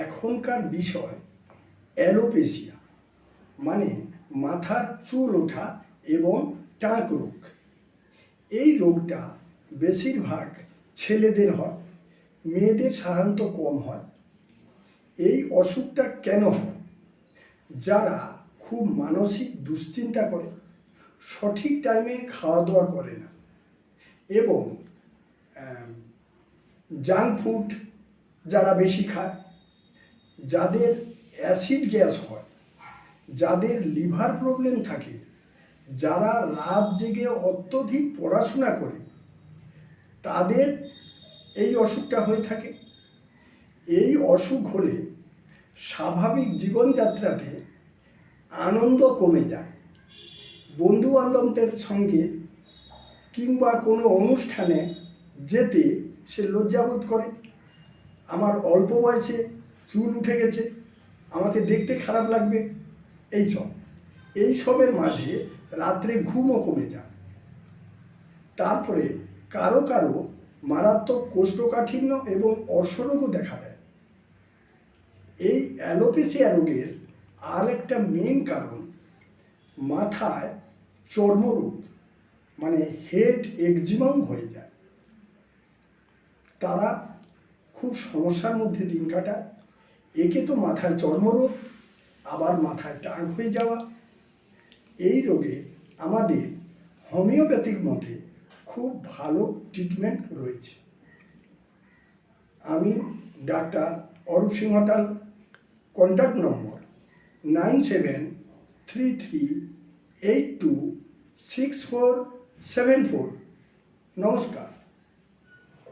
এখনকার বিষয় অ্যালোপেশিয়া, মানে মাথার চুল ওঠা এবং টাক রোগ। এই রোগটা বেশিরভাগ ছেলেদের হয়, মেয়েদের সাধারণত কম হয়। এই অসুখটা কেন হয়? যারা খুব মানসিক দুশ্চিন্তা করে, সঠিক টাইমে খাওয়া দাওয়া করে না এবং জাঙ্ক ফুড যারা বেশি খায়, যাদের অ্যাসিড গ্যাস হয়, যাদের লিভার প্রবলেম থাকে, যারা রাত জেগে অত্যধিক পড়াশোনা করে, তাদের এই অসুখটা হয়ে থাকে। এই অসুখ হলে স্বাভাবিক জীবনযাত্রাতে আনন্দ কমে যায়। বন্ধুবান্ধবদের সঙ্গে কিংবা কোনো অনুষ্ঠানে যেতে সে লজ্জাবোধ করে। আমার অল্প বয়সে চুল উঠে গেছে, আমাকে দেখতে খারাপ লাগবে, এইসবের মাঝে রাত্রে ঘুমও কমে যায়। তারপরে কারো কারো মারাত্মক কোষ্ঠকাঠিন্য এবং অর্শরোগও দেখা দেয়। এই অ্যালোপেশিয়া রোগের আর একটা মেন কারণ মাথায় চর্মরোগ, মানে হেড একজিমাও হয়ে যায়। তারা খুব সমস্যার মধ্যে দিন কাটায়। একে তো মাথায় চর্মরোগ, আবার মাথায় টাক হয়ে যাওয়া। এই রোগে আমাদের হোমিওপ্যাথিক মতে খুব ভালো ট্রিটমেন্ট রয়েছে। আমি doctor Arup Singhatal, contact number 9733826474। নমস্কার।